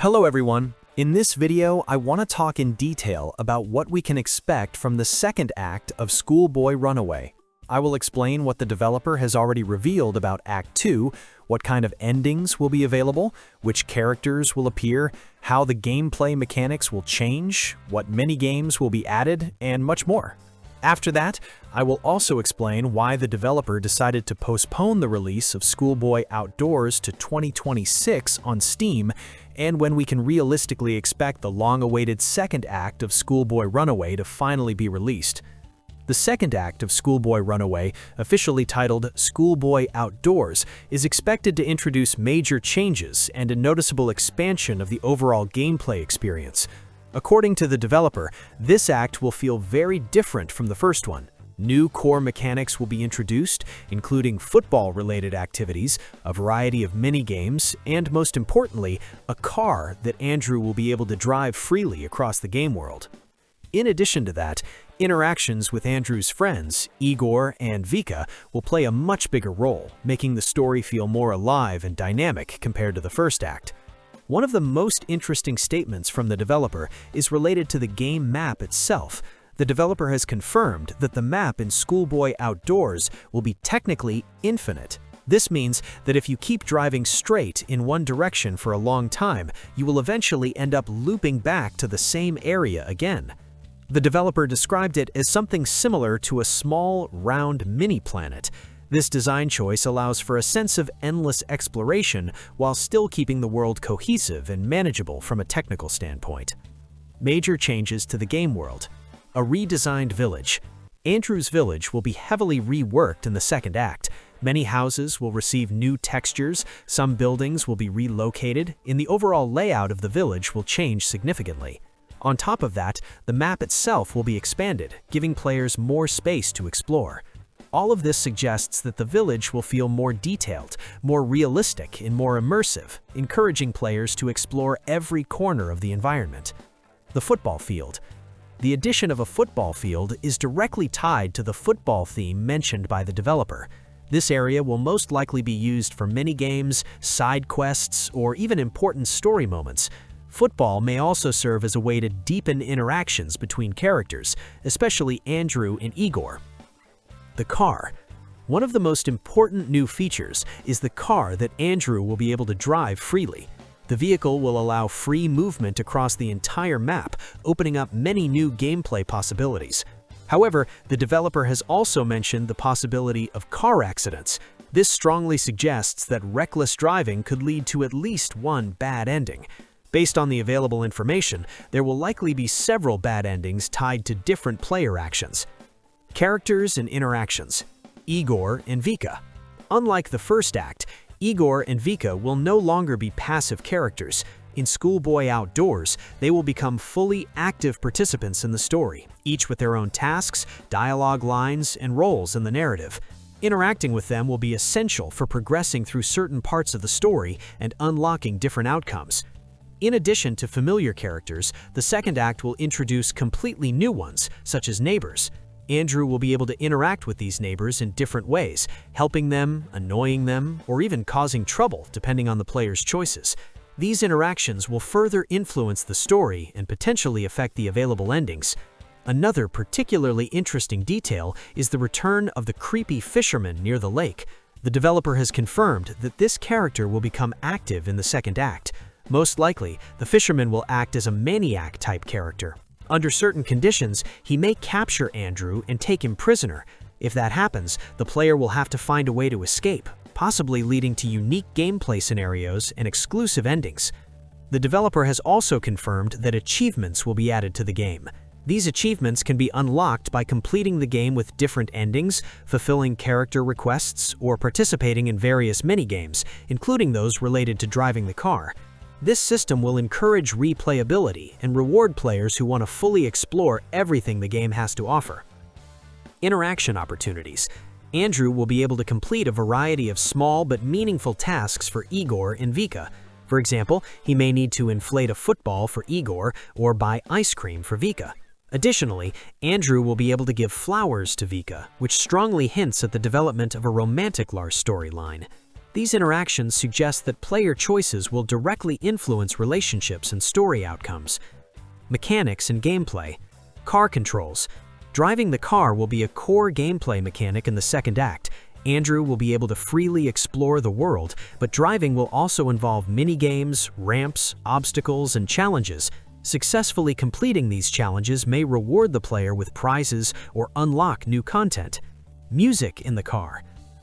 Hello everyone! In this video, I want to talk in detail about what we can expect from the second act of Schoolboy Runaway. I will explain what the developer has already revealed about Act 2, what kind of endings will be available, which characters will appear, how the gameplay mechanics will change, what minigames will be added, and much more. After that, I will also explain why the developer decided to postpone the release of Schoolboy OutDoors to 2026 on Steam, and when we can realistically expect the long-awaited second act of Schoolboy Runaway to finally be released. The second act of Schoolboy Runaway, officially titled Schoolboy Outdoors, is expected to introduce major changes and a noticeable expansion of the overall gameplay experience. According to the developer, this act will feel very different from the first one. New core mechanics will be introduced, including football-related activities, a variety of mini-games, and most importantly, a car that Andrew will be able to drive freely across the game world. In addition to that, interactions with Andrew's friends, Igor and Vika, will play a much bigger role, making the story feel more alive and dynamic compared to the first act. One of the most interesting statements from the developer is related to the game map itself. The developer has confirmed that the map in Schoolboy Outdoors will be technically infinite. This means that if you keep driving straight in one direction for a long time, you will eventually end up looping back to the same area again. The developer described it as something similar to a small, round mini-planet. This design choice allows for a sense of endless exploration while still keeping the world cohesive and manageable from a technical standpoint. Major changes to the game world. A redesigned village. Andrew's village will be heavily reworked in the second act. Many houses will receive new textures, some buildings will be relocated, and the overall layout of the village will change significantly. On top of that, the map itself will be expanded, giving players more space to explore. All of this suggests that the village will feel more detailed, more realistic, and more immersive, encouraging players to explore every corner of the environment. The football field. The addition of a football field is directly tied to the football theme mentioned by the developer. This area will most likely be used for mini-games, side quests, or even important story moments. Football may also serve as a way to deepen interactions between characters, especially Andrew and Igor. The car. One of the most important new features is the car that Andrew will be able to drive freely. The vehicle will allow free movement across the entire map, opening up many new gameplay possibilities. However, the developer has also mentioned the possibility of car accidents. This strongly suggests that reckless driving could lead to at least one bad ending. Based on the available information, there will likely be several bad endings tied to different player actions. Characters and interactions. Igor and Vika. Unlike the first act, Igor and Vika will no longer be passive characters. In Schoolboy Outdoors, they will become fully active participants in the story, each with their own tasks, dialogue lines, and roles in the narrative. Interacting with them will be essential for progressing through certain parts of the story and unlocking different outcomes. In addition to familiar characters, the second act will introduce completely new ones, such as neighbors. Andrew will be able to interact with these neighbors in different ways, helping them, annoying them, or even causing trouble depending on the player's choices. These interactions will further influence the story and potentially affect the available endings. Another particularly interesting detail is the return of the creepy fisherman near the lake. The developer has confirmed that this character will become active in the second act. Most likely, the fisherman will act as a maniac-type character. Under certain conditions, he may capture Andrew and take him prisoner. If that happens, the player will have to find a way to escape, possibly leading to unique gameplay scenarios and exclusive endings. The developer has also confirmed that achievements will be added to the game. These achievements can be unlocked by completing the game with different endings, fulfilling character requests, or participating in various minigames, including those related to driving the car. This system will encourage replayability and reward players who want to fully explore everything the game has to offer. Interaction opportunities. Andrew will be able to complete a variety of small but meaningful tasks for Igor and Vika. For example, he may need to inflate a football for Igor or buy ice cream for Vika. Additionally, Andrew will be able to give flowers to Vika, which strongly hints at the development of a romantic Lars storyline. These interactions suggest that player choices will directly influence relationships and story outcomes. Mechanics and gameplay. Car controls. Driving the car will be a core gameplay mechanic in the second act. Andrew will be able to freely explore the world, but driving will also involve mini-games, ramps, obstacles, and challenges. Successfully completing these challenges may reward the player with prizes or unlock new content. Music in the car.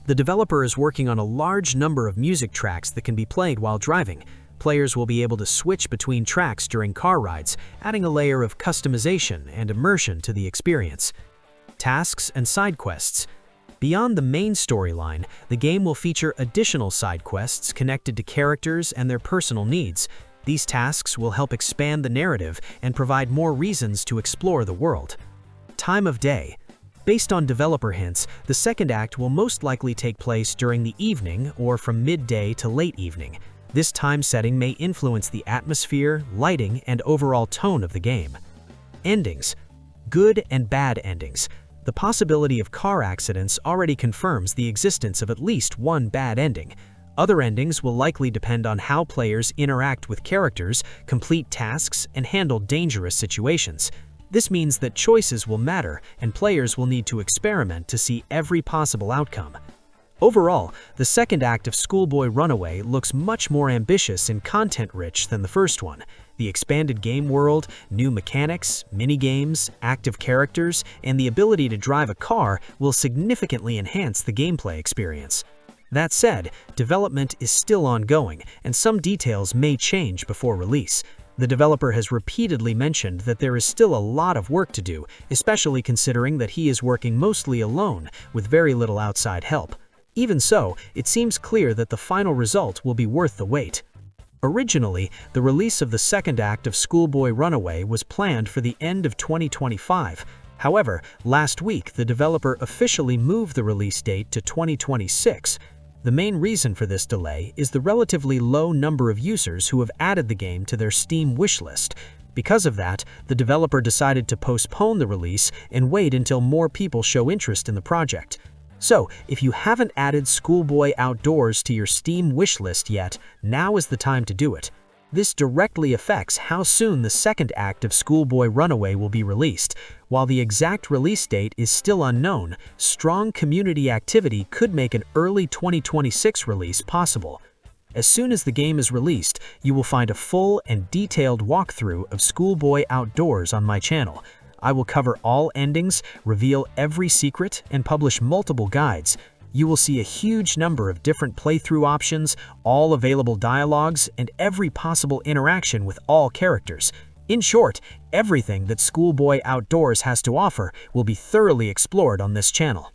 The developer is working on a large number of music tracks that can be played while driving. Players will be able to switch between tracks during car rides, adding a layer of customization and immersion to the experience. Tasks and side quests. Beyond the main storyline, the game will feature additional side quests connected to characters and their personal needs. These tasks will help expand the narrative and provide more reasons to explore the world. Time of day. Based on developer hints, the second act will most likely take place during the evening or from midday to late evening. This time setting may influence the atmosphere, lighting, and overall tone of the game. Endings. Good and bad endings. The possibility of car accidents already confirms the existence of at least one bad ending. Other endings will likely depend on how players interact with characters, complete tasks, and handle dangerous situations. This means that choices will matter, and players will need to experiment to see every possible outcome. Overall, the second act of Schoolboy Runaway looks much more ambitious and content-rich than the first one. The expanded game world, new mechanics, mini-games, active characters, and the ability to drive a car will significantly enhance the gameplay experience. That said, development is still ongoing, and some details may change before release. The developer has repeatedly mentioned that there is still a lot of work to do, especially considering that he is working mostly alone, with very little outside help. Even so, it seems clear that the final result will be worth the wait. Originally, the release of the second act of Schoolboy Runaway was planned for the end of 2025. However, last week the developer officially moved the release date to 2026. The main reason for this delay is the relatively low number of users who have added the game to their Steam wishlist. Because of that, the developer decided to postpone the release and wait until more people show interest in the project. So, if you haven't added Schoolboy Outdoors to your Steam wishlist yet, now is the time to do it. This directly affects how soon the second act of Schoolboy Runaway will be released. While the exact release date is still unknown, strong community activity could make an early 2026 release possible. As soon as the game is released, you will find a full and detailed walkthrough of Schoolboy Outdoors on my channel. I will cover all endings, reveal every secret, and publish multiple guides. You will see a huge number of different playthrough options, all available dialogues, and every possible interaction with all characters. In short, everything that Schoolboy Outdoors has to offer will be thoroughly explored on this channel.